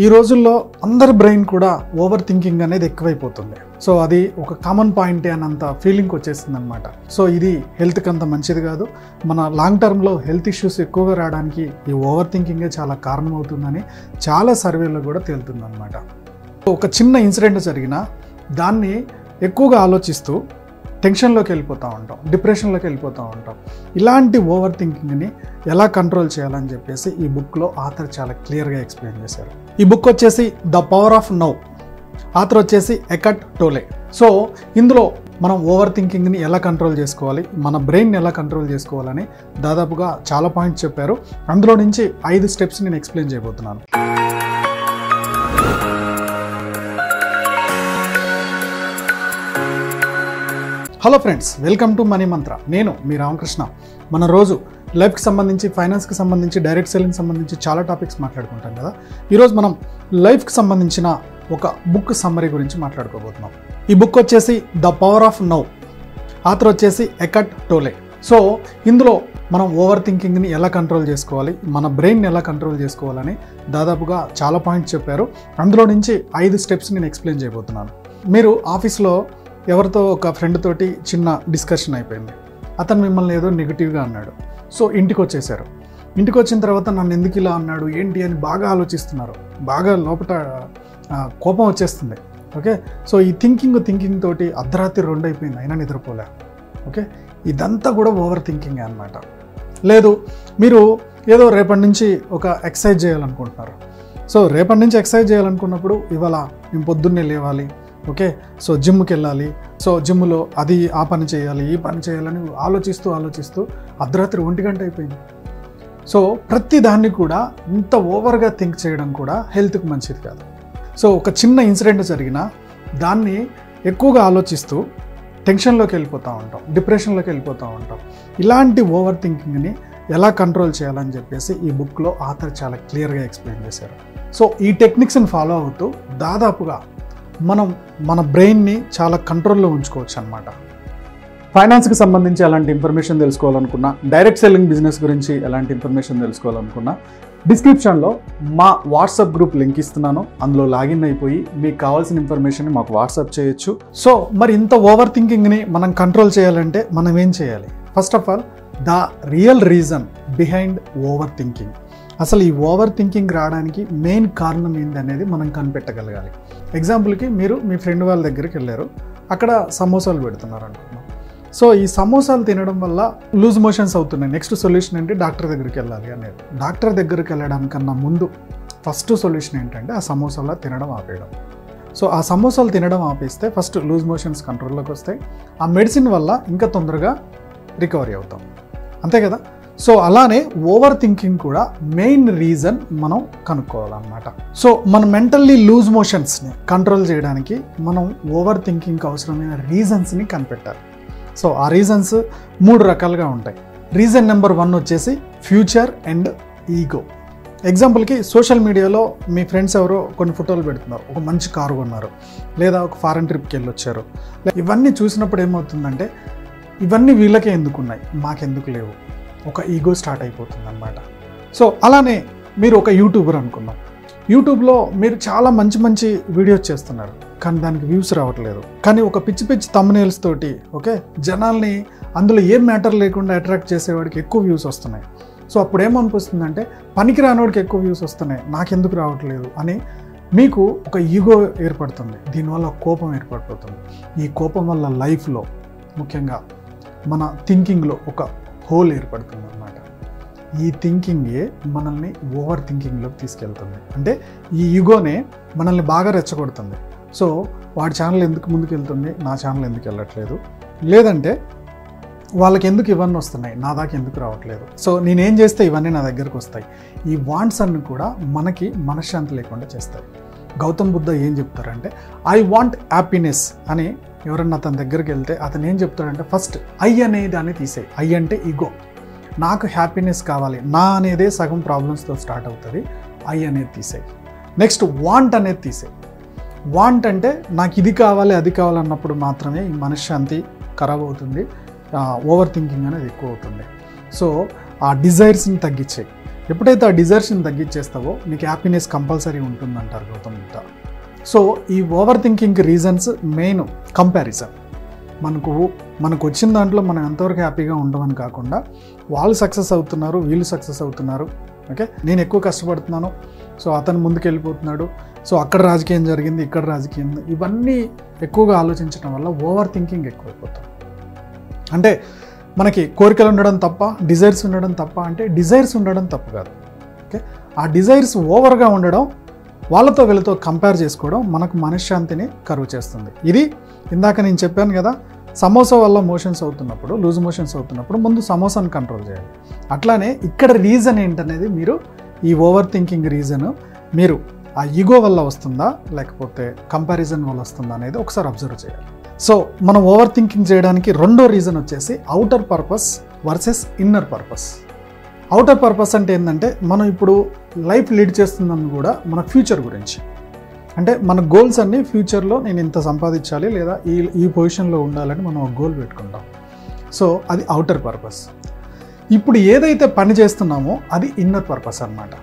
ఈ రోజుల్లో అందరి బ్రెయిన్ కూడా ఓవర్ థింకింగ్ అనేది ఎక్కువైపోతుంది. సో అది ఒక కామన్ పాయింటే అన్నంత ఫీలింగ్ వచ్చేసింది అనమాట. సో ఇది హెల్త్కి అంత మంచిది కాదు. మన లాంగ్ టర్మ్లో హెల్త్ ఇష్యూస్ ఎక్కువగా రావడానికి ఈ ఓవర్ థింకింగే చాలా కారణం అవుతుందని చాలా సర్వేల్లో కూడా తేలుతుంది అనమాట. ఒక చిన్న ఇన్సిడెంట్ జరిగినా దాన్ని ఎక్కువగా ఆలోచిస్తూ టెన్షన్లోకి వెళ్ళిపోతూ ఉంటాం, డిప్రెషన్లోకి వెళ్ళిపోతూ ఉంటాం. ఇలాంటి ఓవర్ థింకింగ్ని ఎలా కంట్రోల్ చేయాలని చెప్పేసి ఈ బుక్లో ఆథర్ చాలా క్లియర్గా ఎక్స్ప్లెయిన్ చేశారు. ఈ బుక్ వచ్చేసి The Power of Now, author వచ్చేసి ఎకర్ట్ టోలే. సో ఇందులో మనం ఓవర్ థింకింగ్ని ఎలా కంట్రోల్ చేసుకోవాలి, మన బ్రెయిన్ని ఎలా కంట్రోల్ చేసుకోవాలని దాదాపుగా చాలా పాయింట్స్ చెప్పారు. అందులో నుంచి 5 స్టెప్స్ నేను ఎక్స్ప్లెయిన్ చేయబోతున్నాను. Hello friends, welcome to money మంత్ర. నేను మీ రామకృష్ణ. మన రోజు లైఫ్కి సంబంధించి, ఫైనాన్స్కి సంబంధించి, డైరెక్ట్ సెల్లింగ్కి సంబంధించి చాలా టాపిక్స్ మాట్లాడుకుంటాం కదా. ఈరోజు మనం లైఫ్కి సంబంధించిన ఒక బుక్ సమ్మరీ గురించి మాట్లాడుకోబోతున్నాం. ఈ బుక్ వచ్చేసి The Power of Now, author వచ్చేసి ఎకర్ట్ టోలే. సో ఇందులో మనం ఓవర్ థింకింగ్ని ఎలా కంట్రోల్ చేసుకోవాలి, మన బ్రెయిన్ని ఎలా కంట్రోల్ చేసుకోవాలని దాదాపుగా చాలా పాయింట్స్ చెప్పారు. అందులో నుంచి 5 స్టెప్స్ నేను ఎక్స్ప్లెయిన్ చేయబోతున్నాను. మీరు ఆఫీస్లో ఎవరితో ఒక ఫ్రెండ్ తోటి చిన్న డిస్కషన్ అయిపోయింది. అతను మిమ్మల్ని ఏదో నెగిటివ్గా అన్నాడు. సో ఇంటికి వచ్చేసారు. ఇంటికి వచ్చిన తర్వాత నన్ను ఎందుకు ఇలా అన్నాడు ఏంటి అని బాగా ఆలోచిస్తున్నారు. బాగా లోపల కోపం వచ్చేస్తుంది. ఓకే, సో ఈ థింకింగ్ తోటి అర్ధరాత్రి 2 అయిపోయింది, అయినా నిద్రపోలే. ఓకే, ఇదంతా కూడా ఓవర్ థింకింగ్ అనమాట. లేదు, మీరు ఏదో రేపటి నుంచి ఒక ఎక్సర్సైజ్ చేయాలనుకుంటున్నారు. సో రేపటి నుంచి ఎక్సర్సైజ్ చేయాలనుకున్నప్పుడు ఇవాళ మేము పొద్దున్నే లేవాలి, ఓకే, సో జిమ్కి వెళ్ళాలి, సో జిమ్లో అది ఆ పని చేయాలి, ఈ పని చేయాలని ఆలోచిస్తూ అర్ధరాత్రి 1 గంట అయిపోయింది. సో ప్రతి దాన్ని కూడా ఇంత ఓవర్గా థింక్ చేయడం కూడా హెల్త్కి మంచిది కాదు. సో ఒక చిన్న ఇన్సిడెంట్ జరిగినా దాన్ని ఎక్కువగా ఆలోచిస్తూ టెన్షన్లోకి వెళ్ళిపోతూ ఉంటాం, డిప్రెషన్లోకి వెళ్ళిపోతూ ఉంటాం. ఇలాంటి ఓవర్ థింకింగ్ని ఎలా కంట్రోల్ చేయాలని చెప్పేసి ఈ బుక్లో ఆథర్ చాలా క్లియర్గా ఎక్స్ప్లెయిన్ చేశారు. సో ఈ టెక్నిక్స్ని ఫాలో అవుతూ దాదాపుగా మనం మన బ్రెయిన్ని చాలా కంట్రోల్లో ఉంచుకోవచ్చు అనమాట. ఫైనాన్స్కి సంబంధించి ఎలాంటి ఇన్ఫర్మేషన్ తెలుసుకోవాలనుకున్నా, డైరెక్ట్ సెల్లింగ్ బిజినెస్ గురించి ఎలాంటి ఇన్ఫర్మేషన్ తెలుసుకోవాలనుకున్నా డిస్క్రిప్షన్లో మా వాట్సాప్ గ్రూప్ లింక్ ఇస్తున్నాను. అందులో లాగిన్ అయిపోయి మీకు కావాల్సిన ఇన్ఫర్మేషన్ మాకు వాట్సాప్ చేయొచ్చు. సో మరి ఇంత ఓవర్ థింకింగ్ని మనం కంట్రోల్ చేయాలంటే మనం ఏం చేయాలి? First of all the real reason behind over thinking. అసలు ఈ ఓవర్ థింకింగ్ రావడానికి మెయిన్ కారణం ఏంటి అనేది మనం కనిపెట్టగలగాలి. ఎగ్జాంపుల్కి మీరు మీ ఫ్రెండ్ వాళ్ళ దగ్గరికి వెళ్ళారు, అక్కడ సమోసాలు పెడుతున్నారు అనుకున్నాం. సో ఈ సమోసాలు తినడం వల్ల లూజ్ మోషన్స్ అవుతున్నాయి. నెక్స్ట్ సొల్యూషన్ ఏంటి? డాక్టర్ దగ్గరికి వెళ్ళాలి అనేది. డాక్టర్ దగ్గరికి వెళ్ళడానికన్నా ముందు ఫస్ట్ సొల్యూషన్ ఏంటంటే ఆ సమోసాలు తినడం ఆపేయడం. సో ఆ సమోసాలు తినడం ఆపేస్తే ఫస్ట్ లూజ్ మోషన్స్ కంట్రోల్లోకి వస్తాయి. ఆ మెడిసిన్ వల్ల ఇంకా తొందరగా రికవరీ అవుతాం, అంతే కదా. సో అలానే ఓవర్ థింకింగ్ కూడా మెయిన్ రీజన్ మనం కనుక్కోవాలన్నమాట. సో మన మెంటల్లీ లూజ్ మోషన్స్ని కంట్రోల్ చేయడానికి మనం ఓవర్ థింకింగ్కి అవసరమైన రీజన్స్ని కనిపెట్టాలి. సో ఆ రీజన్స్ 3 రకాలుగా ఉంటాయి. రీజన్ నెంబర్ 1 వచ్చేసి ఫ్యూచర్ అండ్ ఈగో. ఎగ్జాంపుల్కి సోషల్ మీడియాలో మీ ఫ్రెండ్స్ ఎవరో కొన్ని ఫోటోలు పెడుతున్నారు, ఒక మంచి కారు కొన్నారు, లేదా ఒక ఫారెన్ ట్రిప్కి వెళ్ళొచ్చారు. ఇవన్నీ చూసినప్పుడు ఏమవుతుందంటే ఇవన్నీ వీళ్ళకే ఎందుకున్నాయి, మాకెందుకు లేవు, ఒక ఈగో స్టార్ట్ అయిపోతుంది అన్నమాట. సో అలానే మీరు ఒక యూట్యూబర్ అనుకున్నాం. యూట్యూబ్లో మీరు చాలా మంచి వీడియోస్ చేస్తున్నారు, కానీ దానికి వ్యూస్ రావట్లేదు. కానీ ఒక పిచ్చి థంబ్నెయిల్స్ తోటి ఓకే జనాల్ని అందులో ఏం మ్యాటర్ లేకుండా అట్రాక్ట్ చేసేవాడికి ఎక్కువ వ్యూస్ వస్తున్నాయి. సో అప్పుడు ఏమనిపిస్తుందంటే పనికి రానివాడికి ఎక్కువ వ్యూస్ వస్తున్నాయి, నాకెందుకు రావట్లేదు అని మీకు ఒక ఈగో ఏర్పడుతుంది. దీనివల్ల కోపం ఏర్పడిపోతుంది. ఈ కోపం వల్ల లైఫ్లో ముఖ్యంగా మన థింకింగ్లో ఒక హోల్ ఏర్పడుతుంది అన్నమాట. ఈ థింకింగే మనల్ని ఓవర్ థింకింగ్లోకి తీసుకెళ్తుంది. అంటే ఈ ఈగోనే మనల్ని బాగా రెచ్చగొడుతుంది. సో వాడి ఛానల్ ఎందుకు ముందుకు వెళ్తుంది, నా ఛానల్ ఎందుకు వెళ్ళట్లేదు, లేదంటే వాళ్ళకి ఎందుకు ఇవన్నీ వస్తున్నాయి, నా దాకా ఎందుకు రావట్లేదు, సో నేనేం చేస్తే ఇవన్నీ నా దగ్గరకు వస్తాయి. ఈ వాంట్స్ అన్ని కూడా మనకి మనశ్శాంతి లేకుండా చేస్తాయి. గౌతమ్ బుద్ధ ఏం చెప్తారంటే ఐ వాంట్ హ్యాపీనెస్ అని ఎవరన్నా అతని దగ్గరికి వెళ్తే అతను ఏం చెప్తాడంటే ఫస్ట్ ఐ అనే దాన్ని తీసేయి. ఐ అంటే ఈగో, నాకు హ్యాపీనెస్ కావాలి, నా అనేదే సగం ప్రాబ్లమ్స్తో స్టార్ట్ అవుతుంది. ఐ అనేది తీసేయి. నెక్స్ట్ వాంట్ అనేది తీసేయి. వాంట్ అంటే నాకు ఇది కావాలి అది కావాలన్నప్పుడు మాత్రమే ఈ మనశ్శాంతి ఖరాబ్ అవుతుంది, ఓవర్ థింకింగ్ అనేది ఎక్కువ అవుతుంది. సో ఆ డిజైర్స్ని తగ్గించాయి. ఎప్పుడైతే ఆ డిజైర్స్ని తగ్గించేస్తావో నీకు హ్యాపీనెస్ కంపల్సరీ ఉంటుందంటారు గౌతమ్ బుద్ధ. సో ఈ over thinking reasons main comparison. మనకు వచ్చిన దాంట్లో మనం ఎంతవరకు హ్యాపీగా ఉండమని కాకుండా వాళ్ళు సక్సెస్ అవుతున్నారు, వీళ్ళు సక్సెస్ అవుతున్నారు, ఓకే నేను ఎక్కువ కష్టపడుతున్నాను, సో అతను ముందుకు వెళ్ళిపోతున్నాడు, సో అక్కడ రాజకీయం జరిగింది, ఇక్కడ రాజకీయం, ఇవన్నీ ఎక్కువగా ఆలోచించడం వల్ల ఓవర్ థింకింగ్ ఎక్కువైపోతుంది. అంటే మనకి కోరికలు ఉండడం తప్ప, డిజైర్స్ ఉండడం తప్ప అంటే డిజైర్స్ ఉండడం తప్పు కాదు. ఓకే ఆ డిజైర్స్ ఓవర్గా ఉండడం, వాళ్ళతో వీళ్ళతో కంపేర్ చేసుకోవడం మనకు మనశ్శాంతిని కరువు చేస్తుంది. ఇది ఇందాక నేను చెప్పాను కదా, సమోసా వల్ల మోషన్స్ అవుతున్నప్పుడు, లూజ్ మోషన్స్ అవుతున్నప్పుడు ముందు సమోసాను కంట్రోల్ చేయాలి. అట్లానే ఇక్కడ రీజన్ ఏంటనేది మీరు ఈ ఓవర్ థింకింగ్ రీజన్ మీరు ఆ ఈగో వల్ల వస్తుందా లేకపోతే కంపారిజన్ వల్ల వస్తుందా అనేది ఒకసారి అబ్జర్వ్ చేయాలి. సో మనం ఓవర్ థింకింగ్ చేయడానికి రెండో రీజన్ వచ్చేసి outer purpose versus inner purpose. Outer purpose అంటే ఏంటంటే మనం ఇప్పుడు లైఫ్ లీడ్ చేస్తుందని కూడా మన ఫ్యూచర్ గురించి, అంటే మన గోల్స్ అన్నీ ఫ్యూచర్లో నేను ఇంత సంపాదించాలి లేదా ఈ పొజిషన్లో ఉండాలని మనం ఒక గోల్ పెట్టుకుంటాం. సో అది అవుటర్ పర్పస్. ఇప్పుడు ఏదైతే పని చేస్తున్నామో అది ఇన్నర్ పర్పస్ అన్నమాట.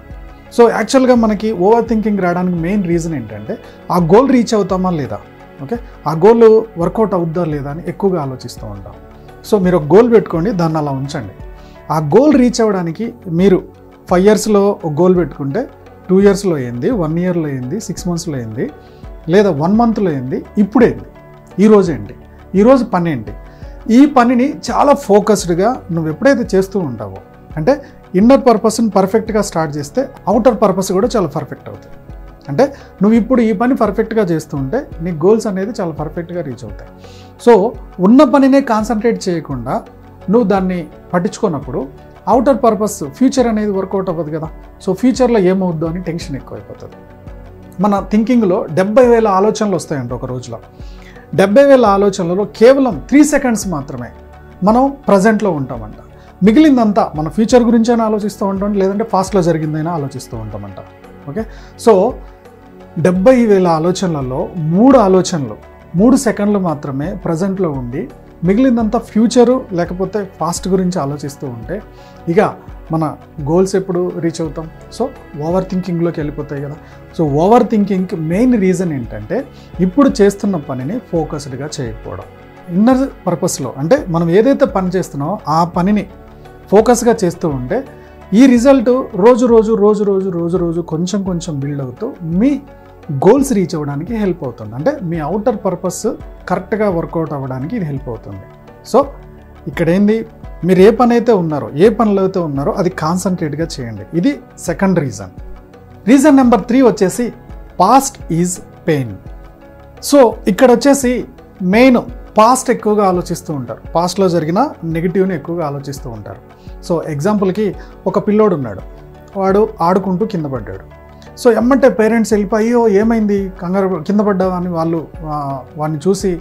సో యాక్చువల్గా మనకి ఓవర్ థింకింగ్ రావడానికి మెయిన్ రీజన్ ఏంటంటే ఆ గోల్ రీచ్ అవుతామా లేదా, ఓకే ఆ గోల్ వర్కౌట్ అవుద్దా లేదా అని ఎక్కువగా ఆలోచిస్తూ ఉంటాం. సో మీరు ఒక గోల్ పెట్టుకోండి, దాన్ని అలా ఉంచండి. ఆ గోల్ రీచ్ అవ్వడానికి మీరు 5 yearsలో ఒక గోల్ పెట్టుకుంటే 2 yearsలో అయింది, 1 yearలో అయింది, 6 monthsలో అయింది, లేదా 1 monthలో అయింది, ఇప్పుడేంది, ఈరోజు ఏంటి, ఈరోజు పని ఏంటి, ఈ పనిని చాలా ఫోకస్డ్గా నువ్వు ఎప్పుడైతే చేస్తూ ఉంటావో, అంటే ఇన్నర్ పర్పస్ని పర్ఫెక్ట్గా స్టార్ట్ చేస్తే అవుటర్ పర్పస్ కూడా చాలా పర్ఫెక్ట్ అవుతుంది. అంటే నువ్వు ఇప్పుడు ఈ పని పర్ఫెక్ట్గా చేస్తూ ఉంటే నీ గోల్స్ అనేది చాలా పర్ఫెక్ట్గా రీచ్ అవుతాయి. సో ఉన్న పనినే కాన్సన్ట్రేట్ చేయకుండా నువ్వు దాన్ని పట్టించుకున్నప్పుడు అవుటర్ పర్పస్ ఫ్యూచర్ అనేది వర్కౌట్ అవ్వదు కదా. సో ఫ్యూచర్లో ఏమవుద్దో అని టెన్షన్ ఎక్కువైపోతుంది. మన థింకింగ్లో 70,000 ఆలోచనలు వస్తాయంట ఒక రోజులో. 70,000 ఆలోచనలలో కేవలం 3 seconds మాత్రమే మనం ప్రజెంట్లో ఉంటామంట. మిగిలిందంతా మన ఫ్యూచర్ గురించైనా ఆలోచిస్తూ ఉంటాం, లేదంటే పాస్ట్లో జరిగిందైనా ఆలోచిస్తూ ఉంటామంట. ఓకే సో 70,000 ఆలోచనలలో 3 ఆలోచనలు 3 seconds మాత్రమే ప్రజెంట్లో ఉండి మిగిలిందంతా ఫ్యూచరు లేకపోతే పాస్ట్ గురించి ఆలోచిస్తూ ఉంటే ఇక మన గోల్స్ ఎప్పుడు రీచ్ అవుతాం? సో ఓవర్ థింకింగ్లోకి వెళ్ళిపోతాయి కదా. సో ఓవర్ థింకింగ్కి మెయిన్ రీజన్ ఏంటంటే ఇప్పుడు చేస్తున్న పనిని ఫోకస్డ్గా చేయకపోవడం. ఇన్నర్ పర్పస్లో అంటే మనం ఏదైతే పని చేస్తున్నామో ఆ పనిని ఫోకస్గా చేస్తూ ఉంటే ఈ రిజల్ట్ రోజు రోజు రోజు రోజు రోజు రోజు కొంచెం కొంచెం బిల్డ్ అవుతూ మీ గోల్స్ రీచ్ అవ్వడానికి హెల్ప్ అవుతుంది. అంటే మీ అవుటర్ పర్పస్ కరెక్ట్గా వర్కౌట్ అవ్వడానికి ఇది హెల్ప్ అవుతుంది. సో ఇక్కడ ఏంది, మీరు ఏ పని అయితే ఉన్నారో, ఏ పనిలో అయితే ఉన్నారో అది కాన్సన్ట్రేట్గా చేయండి. ఇది సెకండ్ రీజన్. రీజన్ నెంబర్ 3 వచ్చేసి పాస్ట్ ఈజ్ పెయిన్. సో ఇక్కడ వచ్చేసి మెయిన్ పాస్ట్ ఎక్కువగా ఆలోచిస్తూ ఉంటారు, పాస్ట్లో జరిగిన నెగిటివ్ని ఎక్కువగా ఆలోచిస్తూ ఉంటారు. సో ఎగ్జాంపుల్కి ఒక పిల్లోడు ఉన్నాడు, వాడు ఆడుకుంటూ కింద పడ్డాడు. సో ఎమ్మంటే పేరెంట్స్ వెళ్ళిపోయి అయ్యో ఏమైంది కంగారు కింద పడ్డావా అని వాడిని చూసి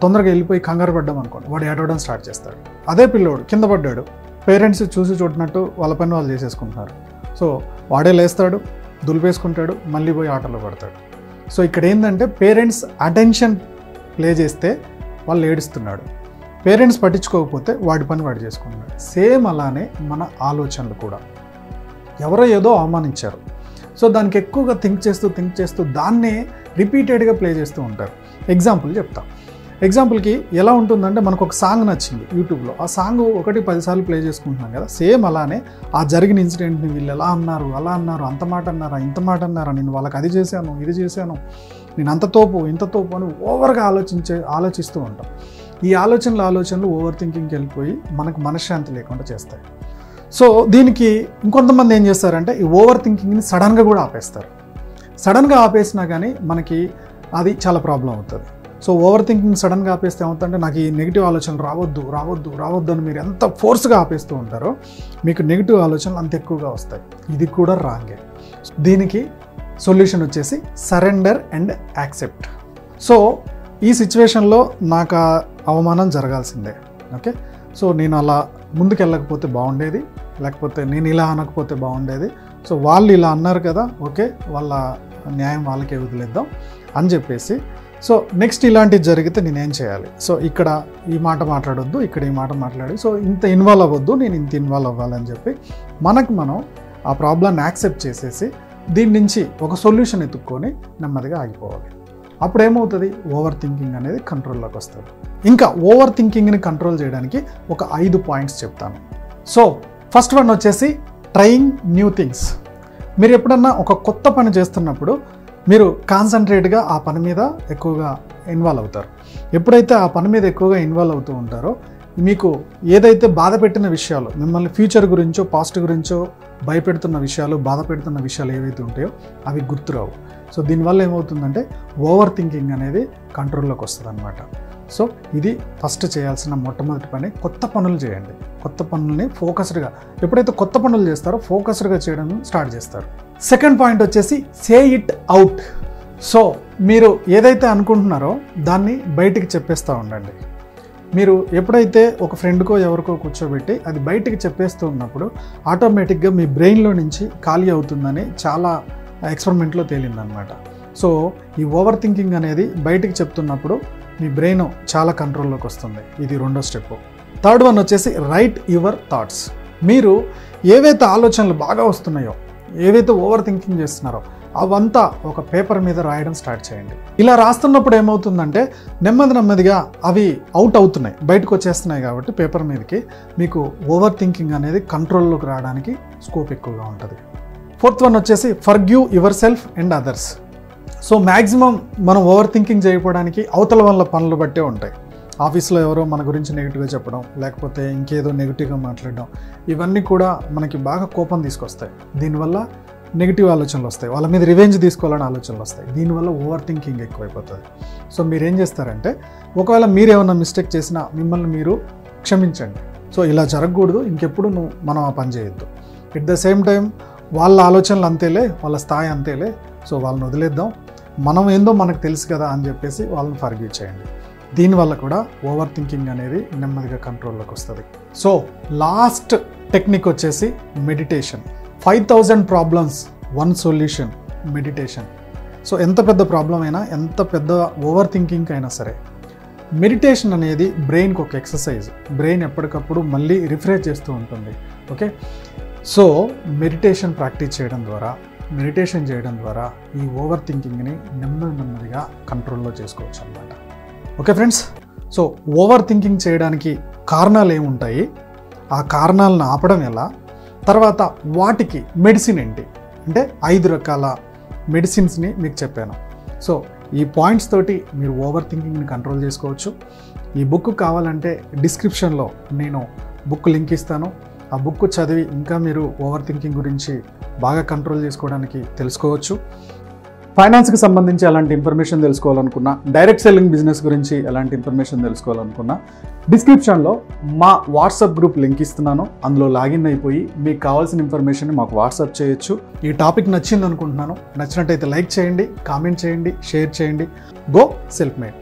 తొందరగా వెళ్ళిపోయి కంగారు పడ్డాం అనుకోండి, వాడు ఏడవడం స్టార్ట్ చేస్తాడు. అదే పిల్లోడు కింద పడ్డాడు, పేరెంట్స్ చూసి చూడనట్టు వాళ్ళ పని వాళ్ళు చేసేసుకుంటున్నారు. సో వాడే లేస్తాడు, దులిపేసుకుంటాడు, మళ్ళీ పోయి ఆటలో పడతాడు. సో ఇక్కడ ఏంటంటే పేరెంట్స్ అటెన్షన్ ప్లే చేస్తే వాళ్ళు ఏడుస్తున్నాడు, పేరెంట్స్ పట్టించుకోకపోతే వాడి పని వాడు చేసుకుంటున్నాడు. సేమ్ అలానే మన ఆలోచనలు కూడా ఎవరో ఏదో అవమానించారు, సో దానికి ఎక్కువగా థింక్ చేస్తూ దాన్నే రిపీటెడ్గా ప్లే చేస్తూ ఉంటారు. ఎగ్జాంపుల్ చెప్తా. ఎగ్జాంపుల్కి ఎలా ఉంటుందంటే మనకు ఒక సాంగ్ నచ్చింది యూట్యూబ్లో, ఆ సాంగ్ 1-10 సార్లు ప్లే చేసుకుంటున్నాం కదా. సేమ్ అలానే ఆ జరిగిన ఇన్సిడెంట్ని వీళ్ళు ఎలా అన్నారు, అలా అన్నారు, అంత మాట అన్నారా, ఇంత మాట అన్నారా, నేను వాళ్ళకి అది చేశాను, ఇది చేశాను, నేను అంత తోపు ఇంత తోపు అని ఓవర్గా ఆలోచిస్తూ ఉంటాం. ఈ ఆలోచనలు ఓవర్ థింకింగ్కి వెళ్ళిపోయి మనకు మనశ్శాంతి లేకుండా చేస్తాయి. సో దీనికి ఇంకొంతమంది ఏం చేస్తారంటే ఈ ఓవర్ థింకింగ్ని సడన్గా కూడా ఆపేస్తారు. సడన్గా ఆపేసినా కానీ మనకి అది చాలా ప్రాబ్లం అవుతుంది. సో ఓవర్ థింకింగ్ సడన్గా ఆపేస్తే ఏమవుతుందంటే నాకు ఈ నెగిటివ్ ఆలోచనలు రావద్దు అని మీరు ఎంత ఫోర్స్గా ఆపేస్తూ ఉంటారో మీకు నెగిటివ్ ఆలోచనలు అంత ఎక్కువగా వస్తాయి. ఇది కూడా రాంగే. దీనికి సొల్యూషన్ వచ్చేసి సరెండర్ అండ్ యాక్సెప్ట్. సో ఈ సిచ్యువేషన్లో నాకు అవమానం జరగాల్సిందే, ఓకే. సో నేను అలా ముందుకు వెళ్ళకపోతే బాగుండేది, లేకపోతే నేను ఇలా అనకపోతే బాగుండేది. సో వాళ్ళు ఇలా అన్నారు కదా, ఓకే వాళ్ళ న్యాయం వాళ్ళకే వదిలేద్దాం అని చెప్పేసి, సో నెక్స్ట్ ఇలాంటివి జరిగితే నేనేం చేయాలి, సో ఇక్కడ ఈ మాట మాట్లాడొద్దు, ఇక్కడ ఈ మాట మాట్లాడి, సో ఇంత ఇన్వాల్వ్ అవ్వద్దు, నేను ఇంత ఇన్వాల్వ్ అవ్వాలని చెప్పి మనం ఆ ప్రాబ్లమ్ని యాక్సెప్ట్ చేసేసి దీని నుంచి ఒక సొల్యూషన్ ఎత్తుక్కొని నెమ్మదిగా ఆగిపోవాలి. అప్పుడు ఏమవుతుంది, ఓవర్ థింకింగ్ అనేది కంట్రోల్లోకి వస్తుంది. ఇంకా ఓవర్ థింకింగ్ని కంట్రోల్ చేయడానికి ఒక 5 పాయింట్స్ చెప్తాను. సో ఫస్ట్ వన్ వచ్చేసి ట్రయింగ్ న్యూ థింగ్స్. మీరు ఎప్పుడన్నా ఒక కొత్త పని చేస్తున్నప్పుడు మీరు కాన్సన్ట్రేట్గా ఆ పని మీద ఎక్కువగా ఇన్వాల్వ్ అవుతారు. ఎప్పుడైతే ఆ పని మీద ఎక్కువగా ఇన్వాల్వ్ అవుతూ ఉంటారో మీకు ఏదైతే బాధ పెట్టిన విషయాలు, మిమ్మల్ని ఫ్యూచర్ గురించో పాస్ట్ గురించో భయపెడుతున్న విషయాలు, బాధ పెడుతున్న విషయాలు ఏవైతే ఉంటాయో అవి గుర్తురావు. సో దీనివల్ల ఏమవుతుందంటే ఓవర్ థింకింగ్ అనేది కంట్రోల్లోకి వస్తుంది అనమాట. సో ఇది ఫస్ట్ చేయాల్సిన మొట్టమొదటి పని. కొత్త పనులు చేయండి. కొత్త పనుల్ని ఫోకస్డ్గా, ఎప్పుడైతే కొత్త పనులు చేస్తారో ఫోకస్డ్గా చేయడం స్టార్ట్ చేస్తారు. సెకండ్ పాయింట్ వచ్చేసి సే ఇట్ అవుట్. సో మీరు ఏదైతే అనుకుంటున్నారో దాన్ని బయటికి చెప్పేస్తూ ఉండండి. మీరు ఎప్పుడైతే ఒక ఫ్రెండ్కో ఎవరికో కూర్చోబెట్టి అది బయటికి చెప్పేస్తూ ఉన్నప్పుడు ఆటోమేటిక్గా మీ బ్రెయిన్లో నుంచి ఖాళీ అవుతుందని చాలా ఎక్స్పెరిమెంట్లో తేలిందనమాట. సో ఈ ఓవర్ థింకింగ్ అనేది బయటికి చెప్తున్నప్పుడు మీ బ్రెయిన్ చాలా కంట్రోల్లోకి వస్తుంది. ఇది రెండో స్టెప్. థర్డ్ వన్ వచ్చేసి రైట్ యువర్ థాట్స్. మీరు ఏవైతే ఆలోచనలు బాగా వస్తున్నాయో, ఏవైతే ఓవర్ థింకింగ్ చేస్తున్నారో అవంతా ఒక పేపర్ మీద రాయడం స్టార్ట్ చేయండి. ఇలా రాస్తున్నప్పుడు ఏమవుతుందంటే నెమ్మదిగా అవి అవుట్ అవుతున్నాయి, బయటకు వచ్చేస్తున్నాయి. కాబట్టి పేపర్ మీదకి మీకు ఓవర్ థింకింగ్ అనేది కంట్రోల్లోకి రావడానికి స్కోప్ ఎక్కువగా ఉంటుంది. ఫోర్త్ వన్ వచ్చేసి forgive your self and others. So maximum మనం ఓవర్ థింకింగ్ చేయడానికి అవతల వల్ల పనులు బట్టే ఉంటాయి. ఆఫీస్లో ఎవరో మన గురించి నెగిటివ్గా చెప్పడం, లేకపోతే ఇంకేదో నెగిటివ్గా మాట్లాడడం, ఇవన్నీ కూడా మనకి బాగా కోపం తీసుకొస్తాయి. దీనివల్ల నెగిటివ్ ఆలోచనలు వస్తాయి, వాళ్ళ మీద రివెంజ్ తీసుకోవాలని ఆలోచనలు వస్తాయి. దీనివల్ల ఓవర్ థింకింగ్ ఎక్కువైపోతుంది. సో మీరు ఏం చేస్తారంటే ఒకవేళ మీరు ఏమైనా మిస్టేక్ చేసినా మిమ్మల్ని మీరు క్షమించండి. సో ఇలా జరగకూడదు, ఇంకెప్పుడు మనం ఆ పని చేయొద్దు. ఎట్ ద సేమ్ టైం వాళ్ళ ఆలోచనలు అంతేలే, వాళ్ళ స్థాయి అంతేలే, సో వాళ్ళని వదిలేద్దాం, మనం ఏందో మనకు తెలుసు కదా అని చెప్పేసి వాళ్ళని ఫర్గివ్ చేయండి. దీనివల్ల కూడా ఓవర్ థింకింగ్ అనేది నెమ్మదిగా కంట్రోల్లోకి వస్తుంది. సో లాస్ట్ టెక్నిక్ వచ్చేసి meditation. 5000 problems 1 solution, meditation. So ఎంత పెద్ద ప్రాబ్లం అయినా, ఎంత పెద్ద ఓవర్ థింకింగ్ అయినా సరే మెడిటేషన్ అనేది బ్రెయిన్కి ఒక ఎక్సర్సైజ్. బ్రెయిన్ ఎప్పటికప్పుడు మళ్ళీ రిఫ్రెష్ చేస్తూ ఉంటుంది. ఓకే, సో మెడిటేషన్ ప్రాక్టీస్ చేయడం ద్వారా ఈ ఓవర్ థింకింగ్ని నెమ్మదిగా కంట్రోల్లో చేసుకోవచ్చు అన్నమాట. Okay friends, so over thinking చేయడానికి కారణాలు ఏముంటాయి, ఆ కారణాలను ఆపడం ఎలా, తర్వాత వాటికి మెడిసిన్ ఏంటి అంటే 5 రకాల మెడిసిన్స్ని మీకు చెప్పాను. సో ఈ పాయింట్స్ తోటి మీరు ఓవర్ థింకింగ్ని కంట్రోల్ చేసుకోవచ్చు. ఈ బుక్ కావాలంటే డిస్క్రిప్షన్లో నేను బుక్ లింక్ ఇస్తాను. ఆ బుక్ చదివి ఇంకా మీరు ఓవర్ థింకింగ్ గురించి బాగా కంట్రోల్ చేసుకోవడానికి తెలుసుకోవచ్చు. ఫైనాన్స్కి సంబంధించి ఎలాంటి ఇన్ఫర్మేషన్ తెలుసుకోవాలనుకున్నా, డైరెక్ట్ సెల్లింగ్ బిజినెస్ గురించి ఎలాంటి ఇన్ఫర్మేషన్ తెలుసుకోవాలనుకున్నా డిస్క్రిప్షన్లో మా వాట్సాప్ గ్రూప్ లింక్ ఇస్తున్నాను. అందులో లాగిన్ అయిపోయి మీకు కావాల్సిన ఇన్ఫర్మేషన్ మాకు వాట్సాప్ చేయొచ్చు. ఈ టాపిక్ నచ్చింది అనుకుంటున్నాను. నచ్చినట్టయితే లైక్ చేయండి, కామెంట్ చేయండి, షేర్ చేయండి. Go self made.